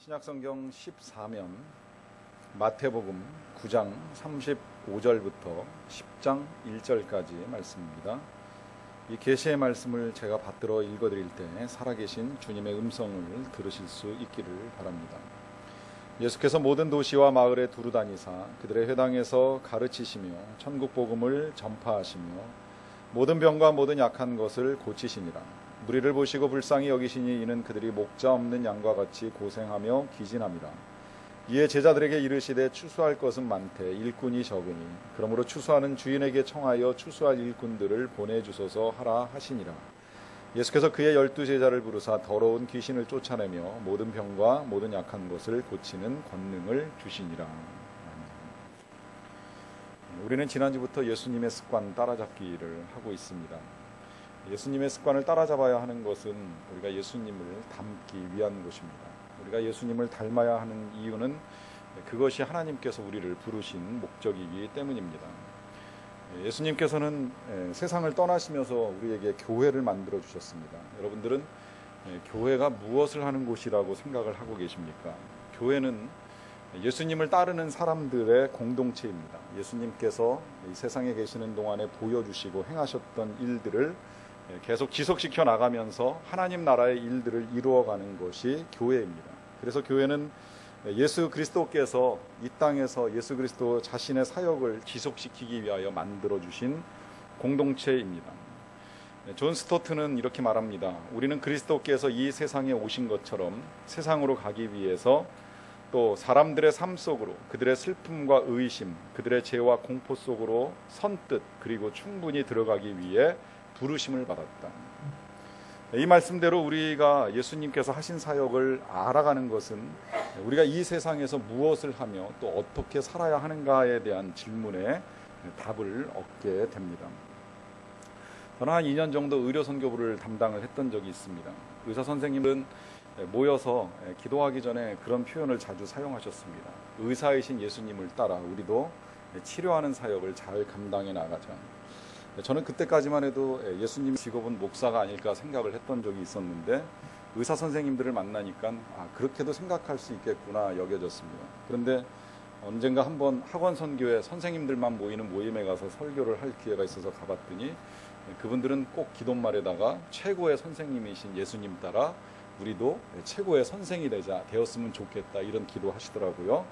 신약성경 14면 마태복음 9장 35절부터 10장 1절까지 말씀입니다. 이 계시의 말씀을 제가 받들어 읽어드릴 때 살아계신 주님의 음성을 들으실 수 있기를 바랍니다. 예수께서 모든 도시와 마을에 두루 다니사 그들의 회당에서 가르치시며 천국 복음을 전파하시며 모든 병과 모든 약한 것을 고치시니라. 무리를 보시고 불쌍히 여기시니 이는 그들이 목자 없는 양과 같이 고생하며 기진함이라. 이에 제자들에게 이르시되 추수할 것은 많되 일꾼이 적으니 그러므로 추수하는 주인에게 청하여 추수할 일꾼들을 보내주소서 하라 하시니라. 예수께서 그의 12 제자를 부르사 더러운 귀신을 쫓아내며 모든 병과 모든 약한 것을 고치는 권능을 주시니라. 우리는 지난주부터 예수님의 습관 따라잡기를 하고 있습니다. 예수님의 습관을 따라잡아야 하는 것은 우리가 예수님을 닮기 위한 것입니다. 우리가 예수님을 닮아야 하는 이유는 그것이 하나님께서 우리를 부르신 목적이기 때문입니다. 예수님께서는 세상을 떠나시면서 우리에게 교회를 만들어 주셨습니다. 여러분들은 교회가 무엇을 하는 곳이라고 생각을 하고 계십니까? 교회는 예수님을 따르는 사람들의 공동체입니다. 예수님께서 이 세상에 계시는 동안에 보여주시고 행하셨던 일들을 계속 지속시켜 나가면서 하나님 나라의 일들을 이루어가는 것이 교회입니다. 그래서 교회는 예수 그리스도께서 이 땅에서 예수 그리스도 자신의 사역을 지속시키기 위하여 만들어주신 공동체입니다. 존 스토트는 이렇게 말합니다. 우리는 그리스도께서 이 세상에 오신 것처럼 세상으로 가기 위해서 또 사람들의 삶 속으로 그들의 슬픔과 의심, 그들의 죄와 공포 속으로 선뜻 그리고 충분히 들어가기 위해 부르심을 받았다. 이 말씀대로 우리가 예수님께서 하신 사역을 알아가는 것은 우리가 이 세상에서 무엇을 하며 또 어떻게 살아야 하는가에 대한 질문에 답을 얻게 됩니다. 저는 한 2년 정도 의료선교부를 담당을 했던 적이 있습니다. 의사 선생님은 모여서 기도하기 전에 그런 표현을 자주 사용하셨습니다. 의사이신 예수님을 따라 우리도 치료하는 사역을 잘 감당해 나가자. 저는 그때까지만 해도 예수님 직업은 목사가 아닐까 생각을 했던 적이 있었는데 의사 선생님들을 만나니까 그렇게도 생각할 수 있겠구나 여겨졌습니다. 그런데 언젠가 한번 학원 선교회 선생님들만 모이는 모임에 가서 설교를 할 기회가 있어서 가봤더니 그분들은 꼭 기도말에다가 최고의 선생님이신 예수님 따라 우리도 최고의 선생이 되었으면 좋겠다 이런 기도하시더라고요.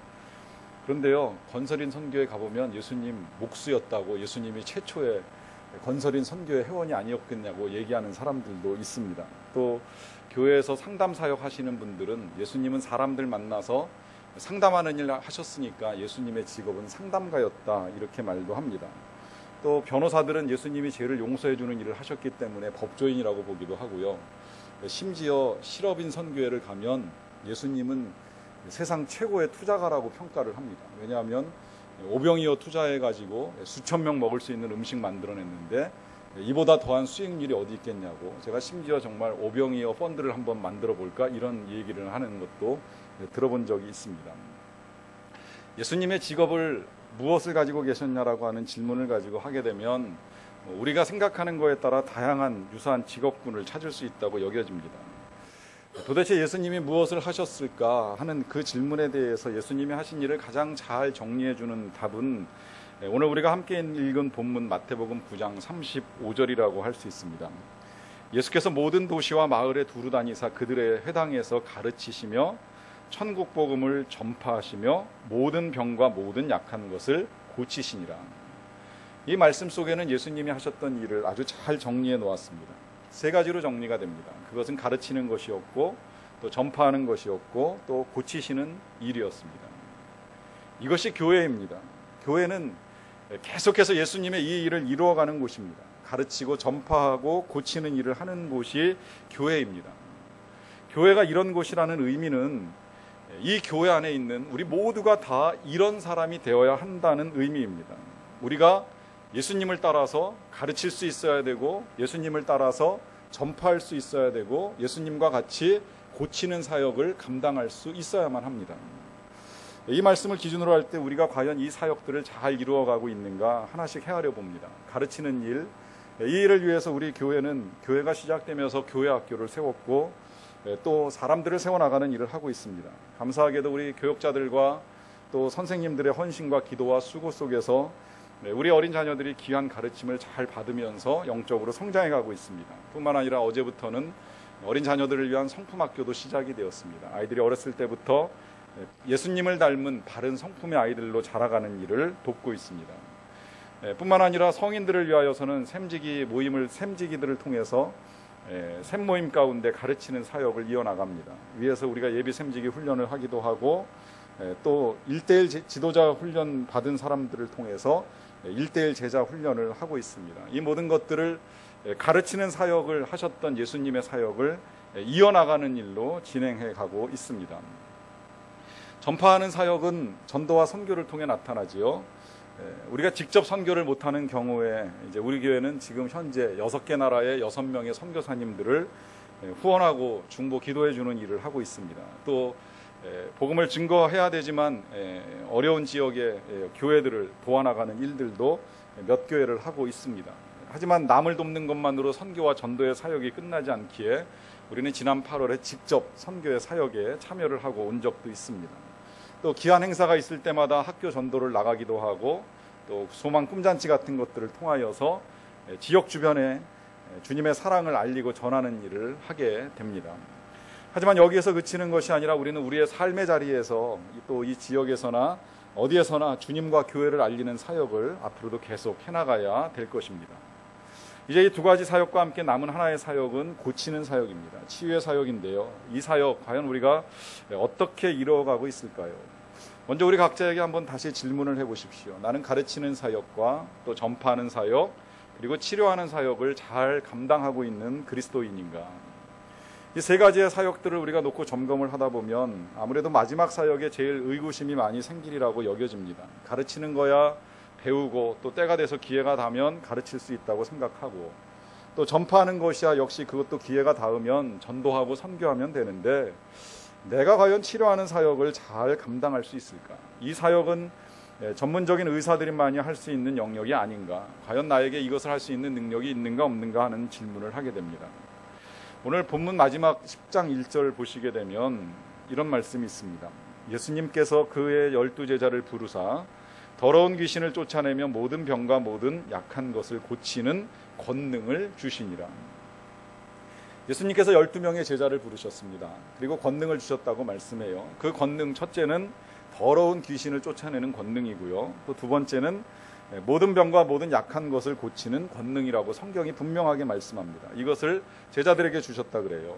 그런데요, 건설인 선교에 가보면 예수님 목수였다고 예수님이 최초의 건설인 선교의 회원이 아니었겠냐고 얘기하는 사람들도 있습니다. 또 교회에서 상담 사역 하시는 분들은 예수님은 사람들 만나서 상담하는 일 하셨으니까 예수님의 직업은 상담가였다 이렇게 말도 합니다. 또 변호사들은 예수님이 죄를 용서해 주는 일을 하셨기 때문에 법조인이라고 보기도 하고요. 심지어 실업인 선교회를 가면 예수님은 세상 최고의 투자가라고 평가를 합니다. 왜냐하면 오병이어 투자해가지고 수천 명 먹을 수 있는 음식 만들어냈는데 이보다 더한 수익률이 어디 있겠냐고, 제가 심지어 정말 오병이어 펀드를 한번 만들어 볼까 이런 얘기를 하는 것도 들어본 적이 있습니다. 예수님의 직업을 무엇을 가지고 계셨냐라고 하는 질문을 가지고 하게 되면 우리가 생각하는 거에 따라 다양한 유사한 직업군을 찾을 수 있다고 여겨집니다. 도대체 예수님이 무엇을 하셨을까 하는 그 질문에 대해서 예수님이 하신 일을 가장 잘 정리해주는 답은 오늘 우리가 함께 읽은 본문 마태복음 9장 35절이라고 할 수 있습니다. 예수께서 모든 도시와 마을에 두루 다니사 그들의 회당에서 가르치시며 천국 복음을 전파하시며 모든 병과 모든 약한 것을 고치시니라. 이 말씀 속에는 예수님이 하셨던 일을 아주 잘 정리해 놓았습니다. 세 가지로 정리가 됩니다. 그것은 가르치는 것이었고 또 전파하는 것이었고 또 고치시는 일이었습니다. 이것이 교회입니다. 교회는 계속해서 예수님의 이 일을 이루어가는 곳입니다. 가르치고 전파하고 고치는 일을 하는 곳이 교회입니다. 교회가 이런 곳이라는 의미는 이 교회 안에 있는 우리 모두가 다 이런 사람이 되어야 한다는 의미입니다. 우리가 예수님을 따라서 가르칠 수 있어야 되고 예수님을 따라서 전파할 수 있어야 되고 예수님과 같이 고치는 사역을 감당할 수 있어야만 합니다. 이 말씀을 기준으로 할 때 우리가 과연 이 사역들을 잘 이루어가고 있는가 하나씩 헤아려 봅니다. 가르치는 일, 이 일을 위해서 우리 교회는 교회가 시작되면서 교회 학교를 세웠고 또 사람들을 세워나가는 일을 하고 있습니다. 감사하게도 우리 교육자들과 또 선생님들의 헌신과 기도와 수고 속에서 우리 어린 자녀들이 귀한 가르침을 잘 받으면서 영적으로 성장해가고 있습니다. 뿐만 아니라 어제부터는 어린 자녀들을 위한 성품학교도 시작이 되었습니다. 아이들이 어렸을 때부터 예수님을 닮은 바른 성품의 아이들로 자라가는 일을 돕고 있습니다. 뿐만 아니라 성인들을 위하여서는 샘지기들을 통해서 샘모임 가운데 가르치는 사역을 이어나갑니다. 위에서 우리가 예비 샘지기 훈련을 하기도 하고 또 1:1 지도자 훈련 받은 사람들을 통해서 1:1 제자 훈련을 하고 있습니다. 이 모든 것들을 가르치는 사역을 하셨던 예수님의 사역을 이어나가는 일로 진행해 가고 있습니다. 전파하는 사역은 전도와 선교를 통해 나타나지요. 우리가 직접 선교를 못하는 경우에 이제 우리 교회는 지금 현재 6개 나라의 6명의 선교사님들을 후원하고 중보 기도해 주는 일을 하고 있습니다. 또 복음을 증거해야 되지만 어려운 지역의 교회들을 도와나가는 일들도 몇 교회를 하고 있습니다. 하지만 남을 돕는 것만으로 선교와 전도의 사역이 끝나지 않기에 우리는 지난 8월에 직접 선교의 사역에 참여를 하고 온 적도 있습니다. 또 귀한 행사가 있을 때마다 학교 전도를 나가기도 하고 또 소망 꿈잔치 같은 것들을 통하여서 지역 주변에 주님의 사랑을 알리고 전하는 일을 하게 됩니다. 하지만 여기에서 그치는 것이 아니라 우리는 우리의 삶의 자리에서 또 이 지역에서나 어디에서나 주님과 교회를 알리는 사역을 앞으로도 계속 해나가야 될 것입니다. 이제 이 두 가지 사역과 함께 남은 하나의 사역은 고치는 사역입니다. 치유의 사역인데요. 이 사역 과연 우리가 어떻게 이루어가고 있을까요? 먼저 우리 각자에게 한번 다시 질문을 해보십시오. 나는 가르치는 사역과 또 전파하는 사역 그리고 치료하는 사역을 잘 감당하고 있는 그리스도인인가? 이 세 가지의 사역들을 우리가 놓고 점검을 하다 보면 아무래도 마지막 사역에 제일 의구심이 많이 생기리라고 여겨집니다. 가르치는 거야 배우고 또 때가 돼서 기회가 닿으면 가르칠 수 있다고 생각하고 또 전파하는 것이야 역시 그것도 기회가 닿으면 전도하고 선교하면 되는데 내가 과연 치료하는 사역을 잘 감당할 수 있을까? 이 사역은 전문적인 의사들만이 할 수 있는 영역이 아닌가? 과연 나에게 이것을 할 수 있는 능력이 있는가 없는가 하는 질문을 하게 됩니다. 오늘 본문 마지막 10장 1절 보시게 되면 이런 말씀이 있습니다. 예수님께서 그의 12제자를 부르사 더러운 귀신을 쫓아내며 모든 병과 모든 약한 것을 고치는 권능을 주시니라. 예수님께서 12명의 제자를 부르셨습니다. 그리고 권능을 주셨다고 말씀해요. 그 권능 첫째는 더러운 귀신을 쫓아내는 권능이고요. 또 두 번째는 모든 병과 모든 약한 것을 고치는 권능이라고 성경이 분명하게 말씀합니다. 이것을 제자들에게 주셨다 그래요.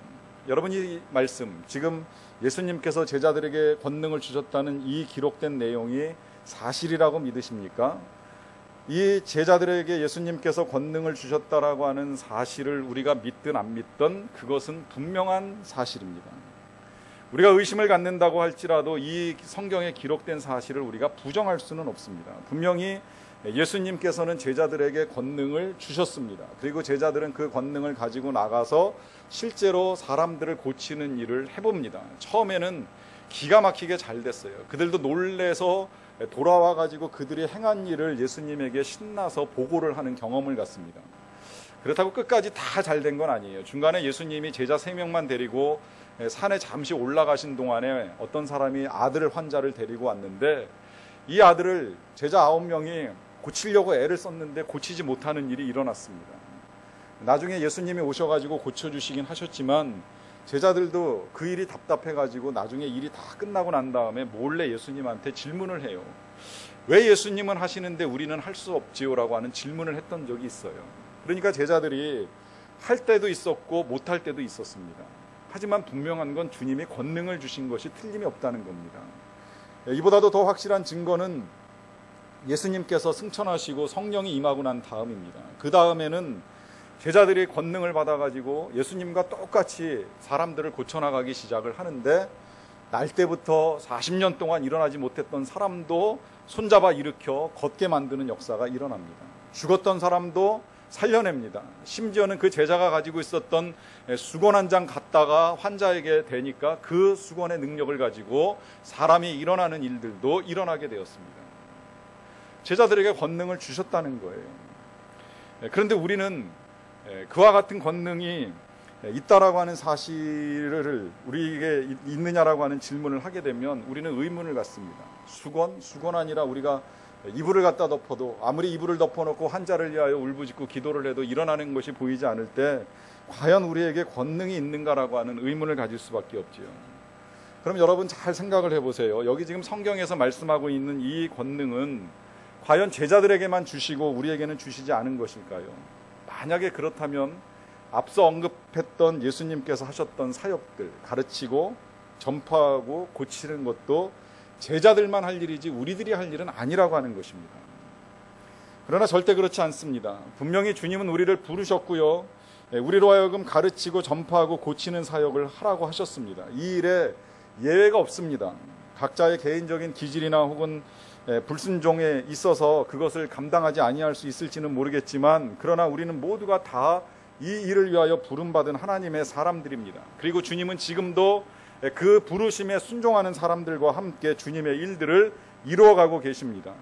여러분 이 말씀, 지금 예수님께서 제자들에게 권능을 주셨다는 이 기록된 내용이 사실이라고 믿으십니까? 이 제자들에게 예수님께서 권능을 주셨다라고 하는 사실을 우리가 믿든 안 믿든 그것은 분명한 사실입니다. 우리가 의심을 갖는다고 할지라도 이 성경에 기록된 사실을 우리가 부정할 수는 없습니다. 분명히 예수님께서는 제자들에게 권능을 주셨습니다. 그리고 제자들은 그 권능을 가지고 나가서 실제로 사람들을 고치는 일을 해봅니다. 처음에는 기가 막히게 잘 됐어요. 그들도 놀래서 돌아와 가지고 그들이 행한 일을 예수님에게 신나서 보고를 하는 경험을 갖습니다. 그렇다고 끝까지 다 잘 된 건 아니에요. 중간에 예수님이 제자 3명만 데리고 산에 잠시 올라가신 동안에 어떤 사람이 아들 환자를 데리고 왔는데 이 아들을 제자 9명이 고치려고 애를 썼는데 고치지 못하는 일이 일어났습니다. 나중에 예수님이 오셔가지고 고쳐주시긴 하셨지만 제자들도 그 일이 답답해가지고 나중에 일이 다 끝나고 난 다음에 몰래 예수님한테 질문을 해요. 왜 예수님은 하시는데 우리는 할 수 없지요? 라고 하는 질문을 했던 적이 있어요. 그러니까 제자들이 할 때도 있었고 못할 때도 있었습니다. 하지만 분명한 건 주님이 권능을 주신 것이 틀림이 없다는 겁니다. 이보다도 더 확실한 증거는 예수님께서 승천하시고 성령이 임하고 난 다음입니다. 그 다음에는 제자들이 권능을 받아가지고 예수님과 똑같이 사람들을 고쳐나가기 시작을 하는데 날 때부터 40년 동안 일어나지 못했던 사람도 손잡아 일으켜 걷게 만드는 역사가 일어납니다. 죽었던 사람도 살려냅니다. 심지어는 그 제자가 가지고 있었던 수건 한 장 갖다가 환자에게 대니까 그 수건의 능력을 가지고 사람이 일어나는 일들도 일어나게 되었습니다. 제자들에게 권능을 주셨다는 거예요. 그런데 우리는 그와 같은 권능이 있다라고 하는 사실을 우리에게 있느냐라고 하는 질문을 하게 되면 우리는 의문을 갖습니다. 수건 아니라 우리가 이불을 갖다 덮어도 아무리 이불을 덮어놓고 환자를 위하여 울부짖고 기도를 해도 일어나는 것이 보이지 않을 때 과연 우리에게 권능이 있는가라고 하는 의문을 가질 수밖에 없지요. 그럼 여러분 잘 생각을 해보세요. 여기 지금 성경에서 말씀하고 있는 이 권능은 과연 제자들에게만 주시고 우리에게는 주시지 않은 것일까요? 만약에 그렇다면 앞서 언급했던 예수님께서 하셨던 사역들, 가르치고 전파하고 고치는 것도 제자들만 할 일이지 우리들이 할 일은 아니라고 하는 것입니다. 그러나 절대 그렇지 않습니다. 분명히 주님은 우리를 부르셨고요, 우리로 하여금 가르치고 전파하고 고치는 사역을 하라고 하셨습니다. 이 일에 예외가 없습니다. 각자의 개인적인 기질이나 혹은 불순종에 있어서 그것을 감당하지 아니할 수 있을지는 모르겠지만, 그러나 우리는 모두가 다 이 일을 위하여 부름받은 하나님의 사람들입니다. 그리고 주님은 지금도 그 부르심에 순종하는 사람들과 함께 주님의 일들을 이루어가고 계십니다.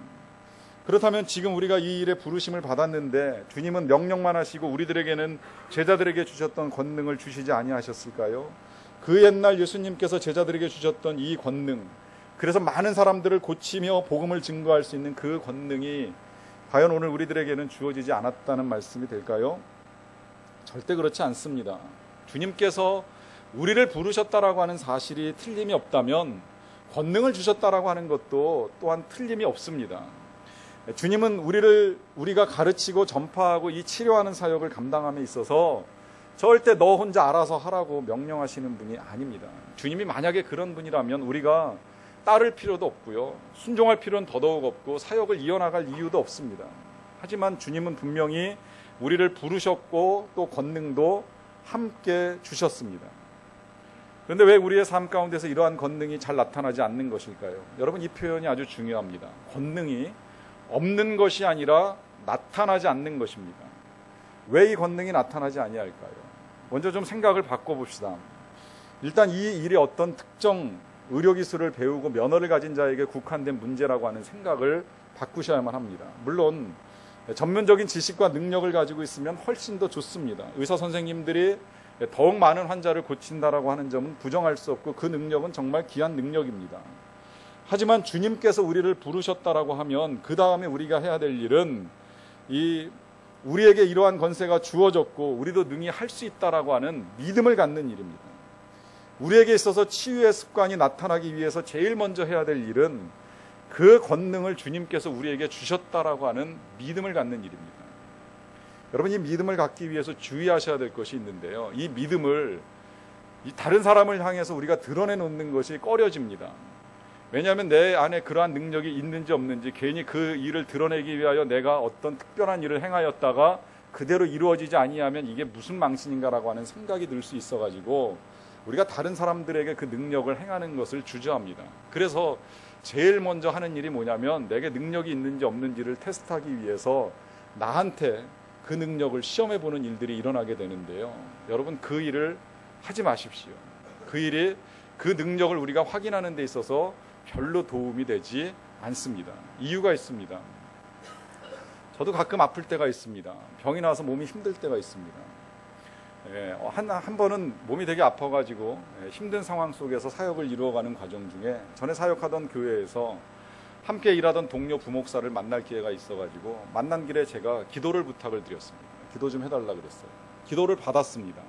그렇다면 지금 우리가 이 일에 부르심을 받았는데 주님은 명령만 하시고 우리들에게는 제자들에게 주셨던 권능을 주시지 아니하셨을까요? 그 옛날 예수님께서 제자들에게 주셨던 이 권능, 그래서 많은 사람들을 고치며 복음을 증거할 수 있는 그 권능이 과연 오늘 우리들에게는 주어지지 않았다는 말씀이 될까요? 절대 그렇지 않습니다. 주님께서 우리를 부르셨다라고 하는 사실이 틀림이 없다면 권능을 주셨다라고 하는 것도 또한 틀림이 없습니다. 주님은 우리가 가르치고 전파하고 이 치료하는 사역을 감당함에 있어서 절대 너 혼자 알아서 하라고 명령하시는 분이 아닙니다. 주님이 만약에 그런 분이라면 우리가 따를 필요도 없고요, 순종할 필요는 더더욱 없고 사역을 이어나갈 이유도 없습니다. 하지만 주님은 분명히 우리를 부르셨고 또 권능도 함께 주셨습니다. 그런데 왜 우리의 삶 가운데서 이러한 권능이 잘 나타나지 않는 것일까요? 여러분, 이 표현이 아주 중요합니다. 권능이 없는 것이 아니라 나타나지 않는 것입니다. 왜 이 권능이 나타나지 아니할까요? 먼저 좀 생각을 바꿔봅시다. 일단 이 일이 어떤 특정 의료기술을 배우고 면허를 가진 자에게 국한된 문제라고 하는 생각을 바꾸셔야만 합니다. 물론 전문적인 지식과 능력을 가지고 있으면 훨씬 더 좋습니다. 의사 선생님들이 더욱 많은 환자를 고친다라고 하는 점은 부정할 수 없고 그 능력은 정말 귀한 능력입니다. 하지만 주님께서 우리를 부르셨다라고 하면 그 다음에 우리가 해야 될 일은 우리에게 이러한 권세가 주어졌고 우리도 능히 할 수 있다라고 하는 믿음을 갖는 일입니다. 우리에게 있어서 치유의 습관이 나타나기 위해서 제일 먼저 해야 될 일은 그 권능을 주님께서 우리에게 주셨다라고 하는 믿음을 갖는 일입니다. 여러분, 이 믿음을 갖기 위해서 주의하셔야 될 것이 있는데요, 이 믿음을 다른 사람을 향해서 우리가 드러내놓는 것이 꺼려집니다. 왜냐하면 내 안에 그러한 능력이 있는지 없는지, 괜히 그 일을 드러내기 위하여 내가 어떤 특별한 일을 행하였다가 그대로 이루어지지 아니하면 이게 무슨 망신인가라고 하는 생각이 들 수 있어가지고 우리가 다른 사람들에게 그 능력을 행하는 것을 주저합니다. 그래서 제일 먼저 하는 일이 뭐냐면 내게 능력이 있는지 없는지를 테스트하기 위해서 나한테 그 능력을 시험해보는 일들이 일어나게 되는데요, 여러분, 그 일을 하지 마십시오. 그 능력을 우리가 확인하는 데 있어서 별로 도움이 되지 않습니다. 이유가 있습니다. 저도 가끔 아플 때가 있습니다. 병이 나서 몸이 힘들 때가 있습니다. 한 번은 몸이 되게 아파가지고 힘든 상황 속에서 사역을 이루어가는 과정 중에 전에 사역하던 교회에서 함께 일하던 동료 부목사를 만날 기회가 있어가지고 만난 길에 제가 기도를 부탁을 드렸습니다. 기도 좀 해달라 그랬어요. 기도를 받았습니다.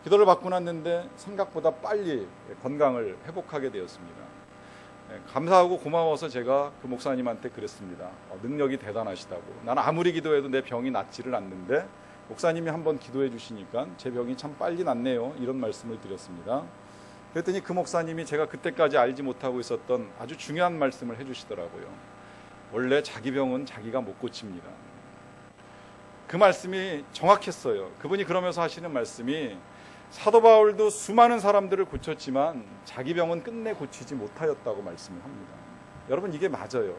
기도를 받고 났는데 생각보다 빨리 건강을 회복하게 되었습니다. 감사하고 고마워서 제가 그 목사님한테 그랬습니다. 능력이 대단하시다고. 나는 아무리 기도해도 내 병이 낫지를 않는데 목사님이 한번 기도해 주시니까 제 병이 참 빨리 낫네요, 이런 말씀을 드렸습니다. 그랬더니 그 목사님이 제가 그때까지 알지 못하고 있었던 아주 중요한 말씀을 해주시더라고요. 원래 자기 병은 자기가 못 고칩니다. 그 말씀이 정확했어요. 그분이 그러면서 하시는 말씀이 사도 바울도 수많은 사람들을 고쳤지만 자기 병은 끝내 고치지 못하였다고 말씀을 합니다. 여러분, 이게 맞아요.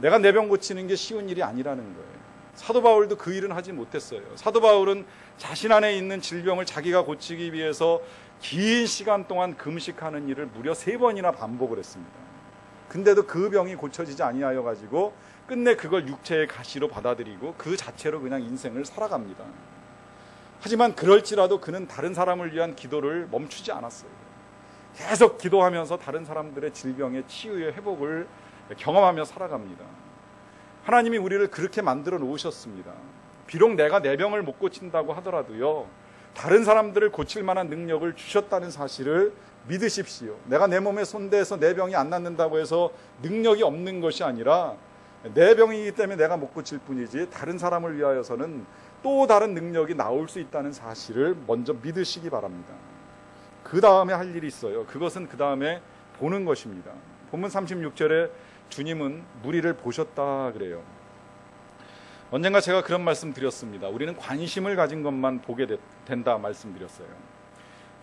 내가 내 병 고치는 게 쉬운 일이 아니라는 거예요. 사도 바울도 그 일은 하지 못했어요. 사도 바울은 자신 안에 있는 질병을 자기가 고치기 위해서 긴 시간 동안 금식하는 일을 무려 3번이나 반복을 했습니다. 근데도 그 병이 고쳐지지 아니하여 가지고 끝내 그걸 육체의 가시로 받아들이고 그 자체로 그냥 인생을 살아갑니다. 하지만 그럴지라도 그는 다른 사람을 위한 기도를 멈추지 않았어요. 계속 기도하면서 다른 사람들의 질병의 치유의 회복을 경험하며 살아갑니다. 하나님이 우리를 그렇게 만들어 놓으셨습니다. 비록 내가 내 병을 못 고친다고 하더라도요, 다른 사람들을 고칠 만한 능력을 주셨다는 사실을 믿으십시오. 내가 내 몸에 손대서 내 병이 안 낫는다고 해서 능력이 없는 것이 아니라 내 병이기 때문에 내가 못 고칠 뿐이지 다른 사람을 위하여서는 또 다른 능력이 나올 수 있다는 사실을 먼저 믿으시기 바랍니다. 그 다음에 할 일이 있어요. 그것은 그 다음에 보는 것입니다. 본문 36절에 주님은 무리를 보셨다 그래요. 언젠가 제가 그런 말씀 드렸습니다. 우리는 관심을 가진 것만 보게 된다 말씀드렸어요.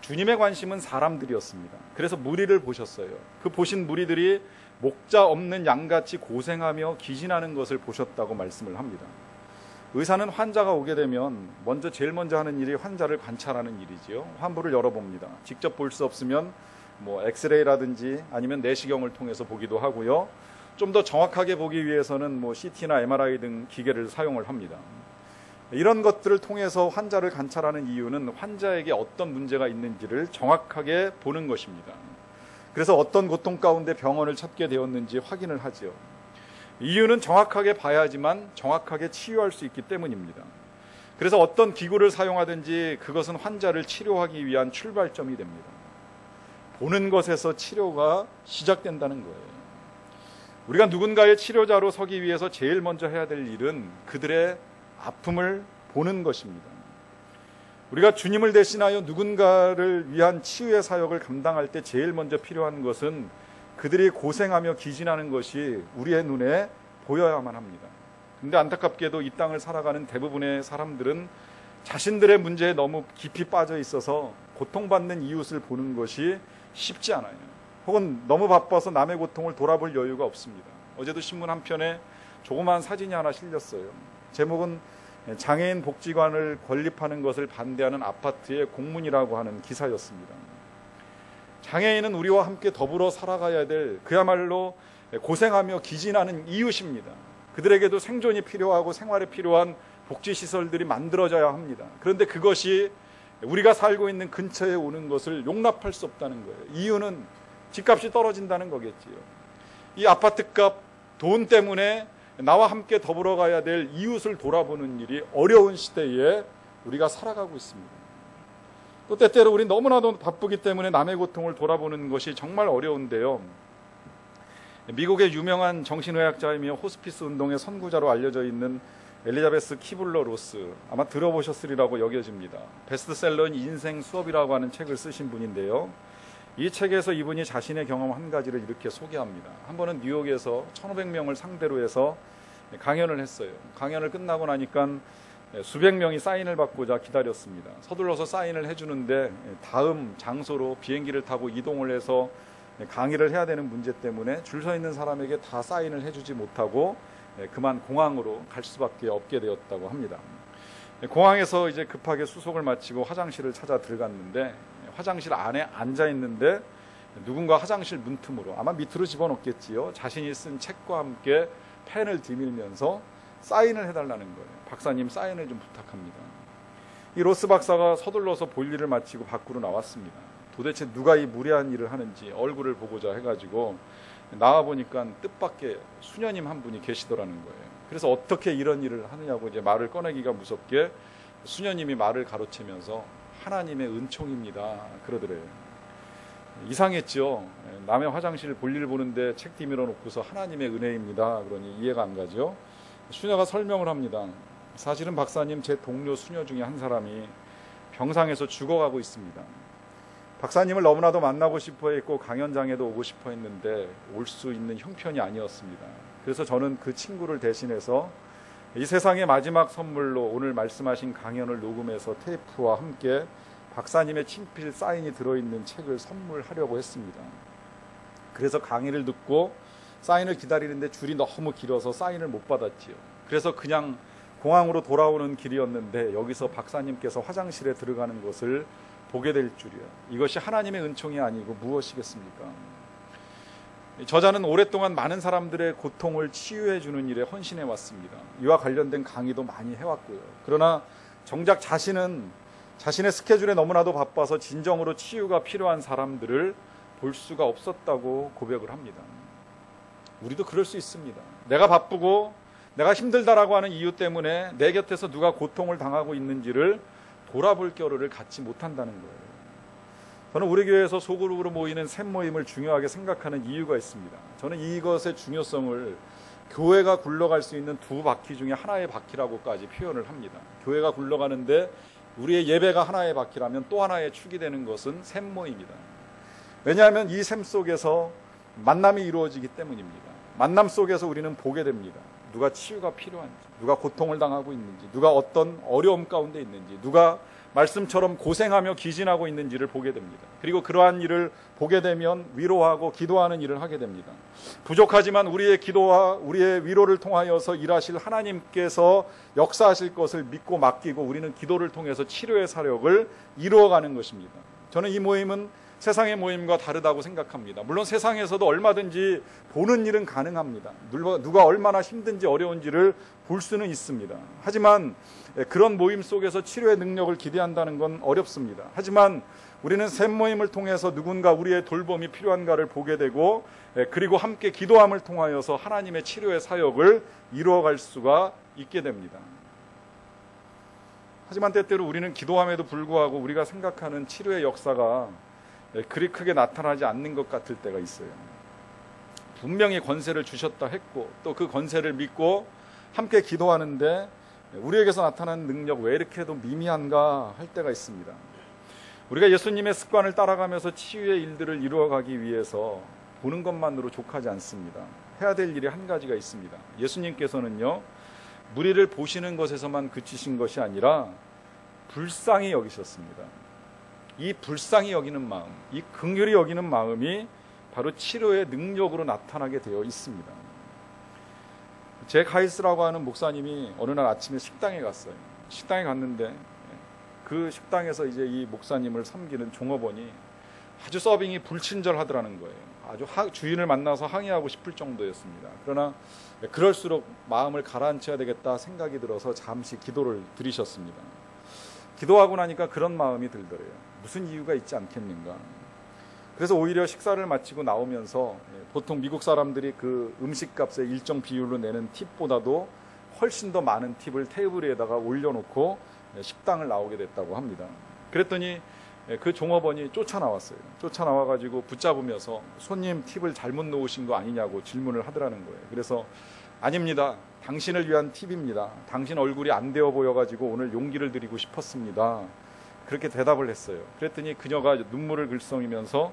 주님의 관심은 사람들이었습니다. 그래서 무리를 보셨어요. 그 보신 무리들이 목자 없는 양같이 고생하며 기진하는 것을 보셨다고 말씀을 합니다. 의사는 환자가 오게 되면 제일 먼저 하는 일이 환자를 관찰하는 일이지요. 환부를 열어봅니다. 직접 볼 수 없으면 엑스레이라든지 아니면 내시경을 통해서 보기도 하고요. 좀 더 정확하게 보기 위해서는 CT나 MRI 등 기계를 사용을 합니다. 이런 것들을 통해서 환자를 관찰하는 이유는 환자에게 어떤 문제가 있는지를 정확하게 보는 것입니다. 그래서 어떤 고통 가운데 병원을 찾게 되었는지 확인을 하죠. 이유는 정확하게 봐야지만 정확하게 치유할 수 있기 때문입니다. 그래서 어떤 기구를 사용하든지 그것은 환자를 치료하기 위한 출발점이 됩니다. 보는 것에서 치료가 시작된다는 거예요. 우리가 누군가의 치료자로 서기 위해서 제일 먼저 해야 될 일은 그들의 아픔을 보는 것입니다. 우리가 주님을 대신하여 누군가를 위한 치유의 사역을 감당할 때 제일 먼저 필요한 것은 그들이 고생하며 기진하는 것이 우리의 눈에 보여야만 합니다. 근데 안타깝게도 이 땅을 살아가는 대부분의 사람들은 자신들의 문제에 너무 깊이 빠져 있어서 고통받는 이웃을 보는 것이 쉽지 않아요. 혹은 너무 바빠서 남의 고통을 돌아볼 여유가 없습니다. 어제도 신문 한 편에 조그마한 사진이 하나 실렸어요. 제목은 장애인 복지관을 건립하는 것을 반대하는 아파트의 공문이라고 하는 기사였습니다. 장애인은 우리와 함께 더불어 살아가야 될 그야말로 고생하며 기진하는 이웃입니다. 그들에게도 생존이 필요하고 생활에 필요한 복지시설들이 만들어져야 합니다. 그런데 그것이 우리가 살고 있는 근처에 오는 것을 용납할 수 없다는 거예요. 이유는 집값이 떨어진다는 거겠지요. 이 아파트값, 돈 때문에 나와 함께 더불어 가야 될 이웃을 돌아보는 일이 어려운 시대에 우리가 살아가고 있습니다. 또 때때로 우리 너무나도 바쁘기 때문에 남의 고통을 돌아보는 것이 정말 어려운데요. 미국의 유명한 정신의학자이며 호스피스 운동의 선구자로 알려져 있는 엘리자베스 키블러 로스, 아마 들어보셨으리라고 여겨집니다. 베스트셀러인 인생 수업이라고 하는 책을 쓰신 분인데요. 이 책에서 이분이 자신의 경험 한 가지를 이렇게 소개합니다. 한 번은 뉴욕에서 1,500명을 상대로 해서 강연을 했어요. 강연을 끝나고 나니까 수백 명이 사인을 받고자 기다렸습니다. 서둘러서 사인을 해주는데 다음 장소로 비행기를 타고 이동을 해서 강의를 해야 되는 문제 때문에 줄 서 있는 사람에게 다 사인을 해주지 못하고 그만 공항으로 갈 수밖에 없게 되었다고 합니다. 공항에서 이제 급하게 수속을 마치고 화장실을 찾아 들어갔는데 화장실 안에 앉아 있는데 누군가 화장실 문틈으로 아마 밑으로 집어넣겠지요. 자신이 쓴 책과 함께 펜을 들밀면서 사인을 해달라는 거예요. 박사님 사인을 좀 부탁합니다. 이 로스 박사가 서둘러서 볼 일을 마치고 밖으로 나왔습니다. 도대체 누가 이 무례한 일을 하는지 얼굴을 보고자 해가지고 나와보니까 뜻밖의 수녀님 한 분이 계시더라는 거예요. 그래서 어떻게 이런 일을 하느냐고 이제 말을 꺼내기가 무섭게 수녀님이 말을 가로채면서 하나님의 은총입니다 그러더래요. 이상했죠. 남의 화장실 볼일 보는데 책 뒤밀어 놓고서 하나님의 은혜입니다 그러니 이해가 안 가죠. 수녀가 설명을 합니다. 사실은 박사님, 제 동료 수녀 중에 한 사람이 병상에서 죽어가고 있습니다. 박사님을 너무나도 만나고 싶어 했고 강연장에도 오고 싶어 했는데 올 수 있는 형편이 아니었습니다. 그래서 저는 그 친구를 대신해서 이 세상의 마지막 선물로 오늘 말씀하신 강연을 녹음해서 테이프와 함께 박사님의 친필 사인이 들어있는 책을 선물하려고 했습니다. 그래서 강의를 듣고 사인을 기다리는데 줄이 너무 길어서 사인을 못 받았지요. 그래서 그냥 공항으로 돌아오는 길이었는데 여기서 박사님께서 화장실에 들어가는 것을 보게 될 줄이야. 이것이 하나님의 은총이 아니고 무엇이겠습니까? 저자는 오랫동안 많은 사람들의 고통을 치유해 주는 일에 헌신해 왔습니다. 이와 관련된 강의도 많이 해왔고요. 그러나 정작 자신은 자신의 스케줄에 너무나도 바빠서 진정으로 치유가 필요한 사람들을 볼 수가 없었다고 고백을 합니다. 우리도 그럴 수 있습니다. 내가 바쁘고 내가 힘들다라고 하는 이유 때문에 내 곁에서 누가 고통을 당하고 있는지를 돌아볼 겨를을 갖지 못한다는 거예요. 저는 우리 교회에서 소그룹으로 모이는 샘 모임을 중요하게 생각하는 이유가 있습니다. 저는 이것의 중요성을 교회가 굴러갈 수 있는 두 바퀴 중에 하나의 바퀴라고까지 표현을 합니다. 교회가 굴러가는데 우리의 예배가 하나의 바퀴라면 또 하나의 축이 되는 것은 샘 모임이다. 왜냐하면 이 샘 속에서 만남이 이루어지기 때문입니다. 만남 속에서 우리는 보게 됩니다. 누가 치유가 필요한지, 누가 고통을 당하고 있는지, 누가 어떤 어려움 가운데 있는지, 누가 말씀처럼 고생하며 기진하고 있는지를 보게 됩니다. 그리고 그러한 일을 보게 되면 위로하고 기도하는 일을 하게 됩니다. 부족하지만 우리의 기도와 우리의 위로를 통하여서 일하실 하나님께서 역사하실 것을 믿고 맡기고 우리는 기도를 통해서 치료의 사역을 이루어가는 것입니다. 저는 이 모임은 세상의 모임과 다르다고 생각합니다. 물론 세상에서도 얼마든지 보는 일은 가능합니다. 누가 얼마나 힘든지 어려운지를 볼 수는 있습니다. 하지만 그런 모임 속에서 치료의 능력을 기대한다는 건 어렵습니다. 하지만 우리는 샘 모임을 통해서 누군가 우리의 돌봄이 필요한가를 보게 되고 그리고 함께 기도함을 통하여서 하나님의 치료의 사역을 이루어갈 수가 있게 됩니다. 하지만 때때로 우리는 기도함에도 불구하고 우리가 생각하는 치료의 역사가 그리 크게 나타나지 않는 것 같을 때가 있어요. 분명히 권세를 주셨다 했고 또 그 권세를 믿고 함께 기도하는데 우리에게서 나타나는 능력 왜 이렇게도 미미한가 할 때가 있습니다. 우리가 예수님의 습관을 따라가면서 치유의 일들을 이루어가기 위해서 보는 것만으로 족하지 않습니다. 해야 될 일이 한 가지가 있습니다. 예수님께서는요, 무리를 보시는 것에서만 그치신 것이 아니라 불쌍히 여기셨습니다. 이 불쌍히 여기는 마음, 이 긍휼히 여기는 마음이 바로 치료의 능력으로 나타나게 되어 있습니다. 잭 하이스라고 하는 목사님이 어느 날 아침에 식당에 갔어요. 식당에 갔는데 그 식당에서 이제 이 목사님을 섬기는 종업원이 아주 서빙이 불친절하더라는 거예요. 아주 주인을 만나서 항의하고 싶을 정도였습니다. 그러나 그럴수록 마음을 가라앉혀야 되겠다 생각이 들어서 잠시 기도를 드리셨습니다. 기도하고 나니까 그런 마음이 들더래요. 무슨 이유가 있지 않겠는가. 그래서 오히려 식사를 마치고 나오면서 보통 미국 사람들이 그 음식값의 일정 비율로 내는 팁보다도 훨씬 더 많은 팁을 테이블에다가 올려놓고 식당을 나오게 됐다고 합니다. 그랬더니 그 종업원이 쫓아나왔어요. 쫓아나와가지고 붙잡으면서 손님 팁을 잘못 놓으신 거 아니냐고 질문을 하더라는 거예요. 그래서 아닙니다. 당신을 위한 팁입니다. 당신 얼굴이 안 되어 보여가지고 오늘 용기를 드리고 싶었습니다. 그렇게 대답을 했어요. 그랬더니 그녀가 눈물을 글썽이면서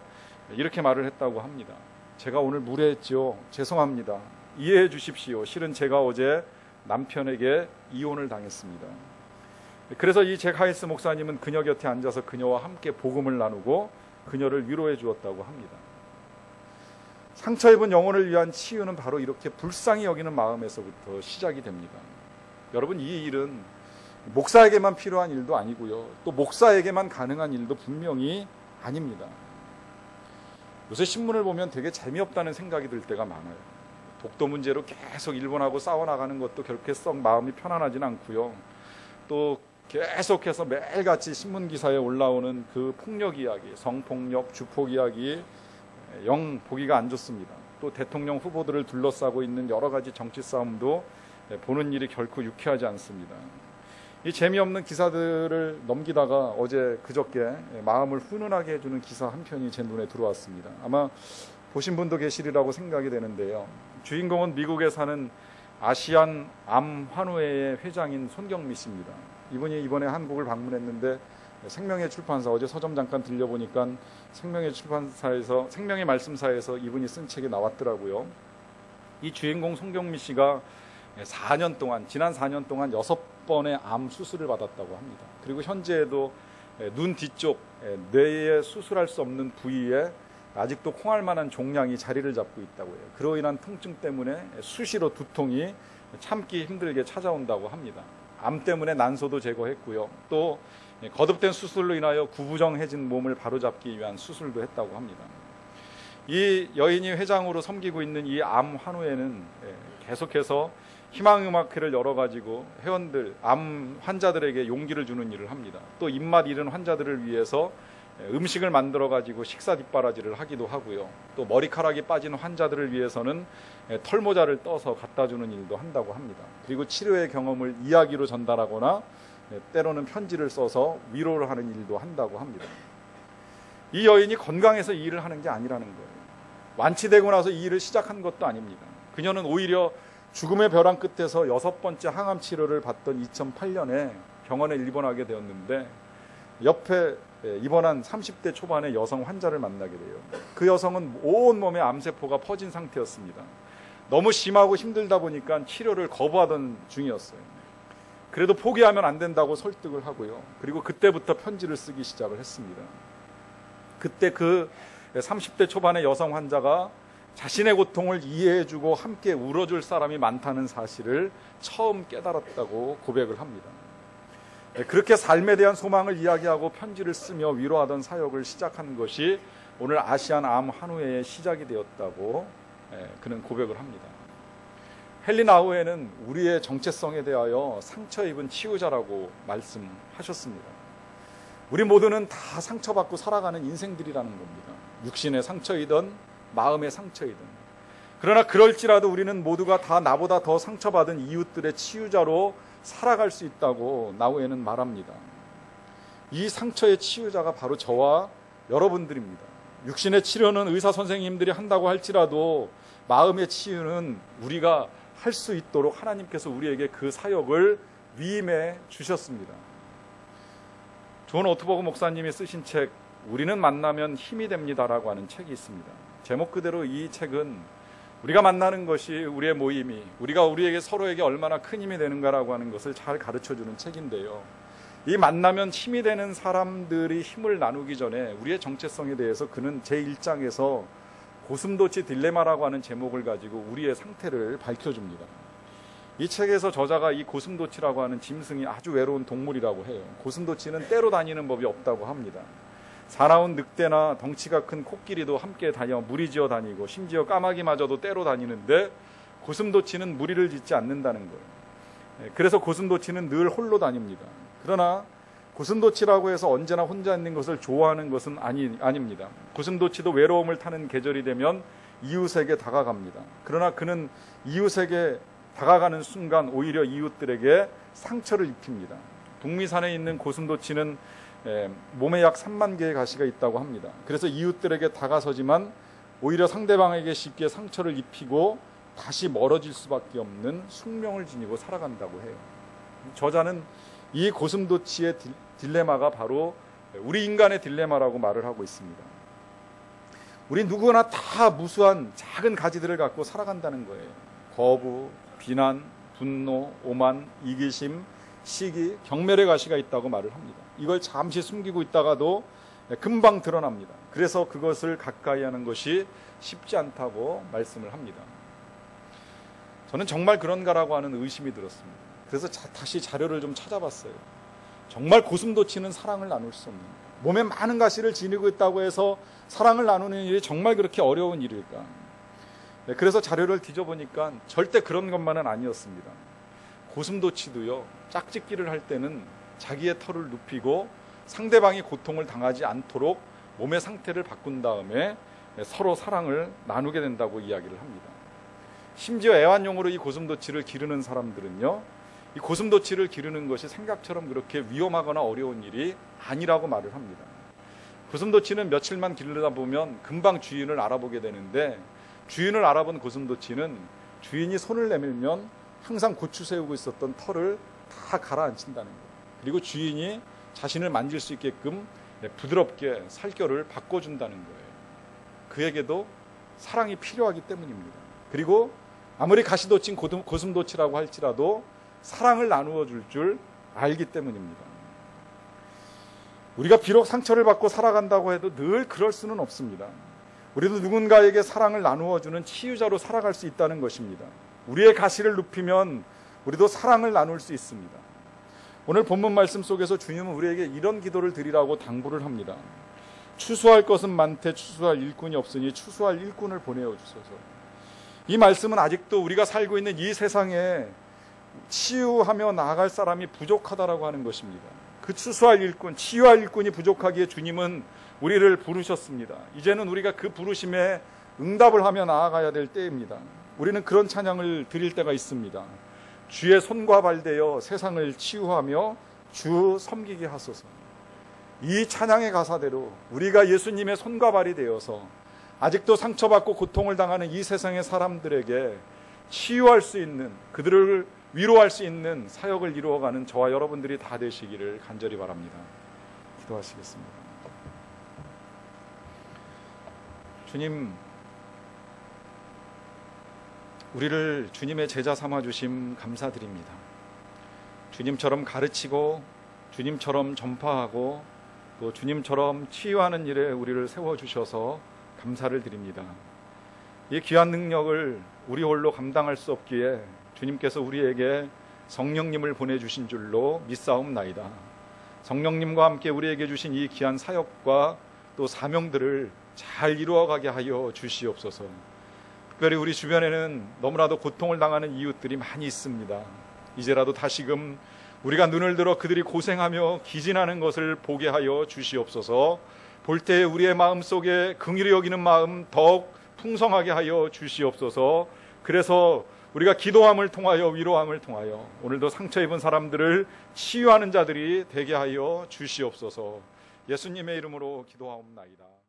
이렇게 말을 했다고 합니다. 제가 오늘 무례했지요. 죄송합니다. 이해해 주십시오. 실은 제가 어제 남편에게 이혼을 당했습니다. 그래서 이 잭 하이스 목사님은 그녀 곁에 앉아서 그녀와 함께 복음을 나누고 그녀를 위로해 주었다고 합니다. 상처 입은 영혼을 위한 치유는 바로 이렇게 불쌍히 여기는 마음에서부터 시작이 됩니다. 여러분, 이 일은 목사에게만 필요한 일도 아니고요. 또 목사에게만 가능한 일도 분명히 아닙니다. 요새 신문을 보면 되게 재미없다는 생각이 들 때가 많아요. 독도 문제로 계속 일본하고 싸워나가는 것도 그렇게 썩 마음이 편안하진 않고요. 또 계속해서 매일같이 신문 기사에 올라오는 그 폭력 이야기, 성폭력, 주폭 이야기 영 보기가 안 좋습니다. 또 대통령 후보들을 둘러싸고 있는 여러 가지 정치 싸움도 보는 일이 결코 유쾌하지 않습니다. 이 재미없는 기사들을 넘기다가 어제 그저께 마음을 훈훈하게 해주는 기사 한 편이 제 눈에 들어왔습니다. 아마 보신 분도 계시리라고 생각이 되는데요. 주인공은 미국에 사는 아시안 암 환우회의 회장인 손경미 씨입니다. 이분이 이번에 한국을 방문했는데 생명의 출판사, 어제 서점 잠깐 들려보니까 생명의 출판사에서, 생명의 말씀사에서 이분이 쓴 책이 나왔더라고요. 이 주인공 손경미 씨가 4년 동안, 지난 4년 동안 6번의 암 수술을 받았다고 합니다. 그리고 현재에도 눈 뒤쪽 뇌에 수술할 수 없는 부위에 아직도 콩알만한 종양이 자리를 잡고 있다고 해요. 그로 인한 통증 때문에 수시로 두통이 참기 힘들게 찾아온다고 합니다. 암 때문에 난소도 제거했고요. 또 거듭된 수술로 인하여 구부정해진 몸을 바로잡기 위한 수술도 했다고 합니다. 이 여인이 회장으로 섬기고 있는 이 암 환우회는 계속해서 희망음악회를 열어가지고 회원들, 암 환자들에게 용기를 주는 일을 합니다. 또 입맛 잃은 환자들을 위해서 음식을 만들어가지고 식사 뒷바라지를 하기도 하고요. 또 머리카락이 빠진 환자들을 위해서는 털모자를 떠서 갖다 주는 일도 한다고 합니다. 그리고 치료의 경험을 이야기로 전달하거나 때로는 편지를 써서 위로를 하는 일도 한다고 합니다. 이 여인이 건강해서 이 일을 하는 게 아니라는 거예요. 완치되고 나서 이 일을 시작한 것도 아닙니다. 그녀는 오히려 죽음의 벼랑 끝에서 6번째 항암 치료를 받던 2008년에 병원에 입원하게 되었는데 옆에 입원한 30대 초반의 여성 환자를 만나게 돼요. 그 여성은 온몸에 암세포가 퍼진 상태였습니다. 너무 심하고 힘들다 보니까 치료를 거부하던 중이었어요. 그래도 포기하면 안 된다고 설득을 하고요. 그리고 그때부터 편지를 쓰기 시작을 했습니다. 그때 그 30대 초반의 여성 환자가 자신의 고통을 이해해주고 함께 울어줄 사람이 많다는 사실을 처음 깨달았다고 고백을 합니다. 그렇게 삶에 대한 소망을 이야기하고 편지를 쓰며 위로하던 사역을 시작한 것이 오늘 아시안 암 환우회의 시작이 되었다고 그는 고백을 합니다. 헨리 나우에는 우리의 정체성에 대하여 상처 입은 치유자라고 말씀하셨습니다. 우리 모두는 다 상처받고 살아가는 인생들이라는 겁니다. 육신의 상처이든 마음의 상처이든. 그러나 그럴지라도 우리는 모두가 다 나보다 더 상처받은 이웃들의 치유자로 살아갈 수 있다고 나우에는 말합니다. 이 상처의 치유자가 바로 저와 여러분들입니다. 육신의 치료는 의사 선생님들이 한다고 할지라도 마음의 치유는 우리가 할 수 있도록 하나님께서 우리에게 그 사역을 위임해 주셨습니다. 존 오트버그 목사님이 쓰신 책 우리는 만나면 힘이 됩니다라고 하는 책이 있습니다. 제목 그대로 이 책은 우리가 만나는 것이 우리의 모임이 우리가 우리에게 서로에게 얼마나 큰 힘이 되는가라고 하는 것을 잘 가르쳐주는 책인데요. 이 만나면 힘이 되는 사람들이 힘을 나누기 전에 우리의 정체성에 대해서 그는 제1장에서 고슴도치 딜레마라고 하는 제목을 가지고 우리의 상태를 밝혀줍니다. 이 책에서 저자가 이 고슴도치라고 하는 짐승이 아주 외로운 동물이라고 해요. 고슴도치는 떼로 다니는 법이 없다고 합니다. 사나운 늑대나 덩치가 큰 코끼리도 함께 다녀 무리지어 다니고 심지어 까마귀마저도 떼로 다니는데 고슴도치는 무리를 짓지 않는다는 거예요. 그래서 고슴도치는 늘 홀로 다닙니다. 그러나 고슴도치라고 해서 언제나 혼자 있는 것을 좋아하는 것은 아닙니다. 고슴도치도 외로움을 타는 계절이 되면 이웃에게 다가갑니다. 그러나 그는 이웃에게 다가가는 순간 오히려 이웃들에게 상처를 입힙니다. 북미산에 있는 고슴도치는 몸에 약 3만 개의 가시가 있다고 합니다. 그래서 이웃들에게 다가서지만 오히려 상대방에게 쉽게 상처를 입히고 다시 멀어질 수밖에 없는 숙명을 지니고 살아간다고 해요. 저자는 이 고슴도치의 딜레마가 바로 우리 인간의 딜레마라고 말을 하고 있습니다. 우리 누구나 다 무수한 작은 가지들을 갖고 살아간다는 거예요. 거부, 비난, 분노, 오만, 이기심, 시기, 경멸의 가시가 있다고 말을 합니다. 이걸 잠시 숨기고 있다가도 금방 드러납니다. 그래서 그것을 가까이 하는 것이 쉽지 않다고 말씀을 합니다. 저는 정말 그런가라고 하는 의심이 들었습니다. 그래서 다시 자료를 좀 찾아봤어요. 정말 고슴도치는 사랑을 나눌 수 없는 거예요. 몸에 많은 가시를 지니고 있다고 해서 사랑을 나누는 일이 정말 그렇게 어려운 일일까? 그래서 자료를 뒤져보니까 절대 그런 것만은 아니었습니다. 고슴도치도요, 짝짓기를 할 때는 자기의 털을 눕히고 상대방이 고통을 당하지 않도록 몸의 상태를 바꾼 다음에 서로 사랑을 나누게 된다고 이야기를 합니다. 심지어 애완용으로 이 고슴도치를 기르는 사람들은요, 이 고슴도치를 기르는 것이 생각처럼 그렇게 위험하거나 어려운 일이 아니라고 말을 합니다. 고슴도치는 며칠만 기르다 보면 금방 주인을 알아보게 되는데 주인을 알아본 고슴도치는 주인이 손을 내밀면 항상 고추 세우고 있었던 털을 다 가라앉힌다는 거예요. 그리고 주인이 자신을 만질 수 있게끔 부드럽게 살결을 바꿔준다는 거예요. 그에게도 사랑이 필요하기 때문입니다. 그리고 아무리 가시돋친 고슴도치라고 할지라도 사랑을 나누어 줄 줄 알기 때문입니다. 우리가 비록 상처를 받고 살아간다고 해도 늘 그럴 수는 없습니다. 우리도 누군가에게 사랑을 나누어 주는 치유자로 살아갈 수 있다는 것입니다. 우리의 가시를 눕히면 우리도 사랑을 나눌 수 있습니다. 오늘 본문 말씀 속에서 주님은 우리에게 이런 기도를 드리라고 당부를 합니다. 추수할 것은 많되 추수할 일꾼이 없으니 추수할 일꾼을 보내어 주소서. 이 말씀은 아직도 우리가 살고 있는 이 세상에 치유하며 나아갈 사람이 부족하다라고 하는 것입니다. 그 추수할 일꾼, 치유할 일꾼이 부족하기에 주님은 우리를 부르셨습니다. 이제는 우리가 그 부르심에 응답을 하며 나아가야 될 때입니다. 우리는 그런 찬양을 드릴 때가 있습니다. 주의 손과 발 되어 세상을 치유하며 주 섬기게 하소서. 이 찬양의 가사대로 우리가 예수님의 손과 발이 되어서 아직도 상처받고 고통을 당하는 이 세상의 사람들에게 치유할 수 있는, 그들을 위로할 수 있는 사역을 이루어가는 저와 여러분들이 다 되시기를 간절히 바랍니다. 기도하시겠습니다. 주님, 우리를 주님의 제자 삼아주심 감사드립니다. 주님처럼 가르치고 주님처럼 전파하고 또 주님처럼 치유하는 일에 우리를 세워주셔서 감사를 드립니다. 이 귀한 능력을 우리 홀로 감당할 수 없기에 주님께서 우리에게 성령님을 보내주신 줄로 믿사옵나이다. 성령님과 함께 우리에게 주신 이 귀한 사역과 또 사명들을 잘 이루어가게 하여 주시옵소서. 특별히 우리 주변에는 너무나도 고통을 당하는 이웃들이 많이 있습니다. 이제라도 다시금 우리가 눈을 들어 그들이 고생하며 기진하는 것을 보게 하여 주시옵소서. 볼 때 우리의 마음속에 긍휼히 여기는 마음 더욱 풍성하게 하여 주시옵소서. 그래서 우리가 기도함을 통하여 위로함을 통하여 오늘도 상처 입은 사람들을 치유하는 자들이 되게 하여 주시옵소서. 예수님의 이름으로 기도하옵나이다.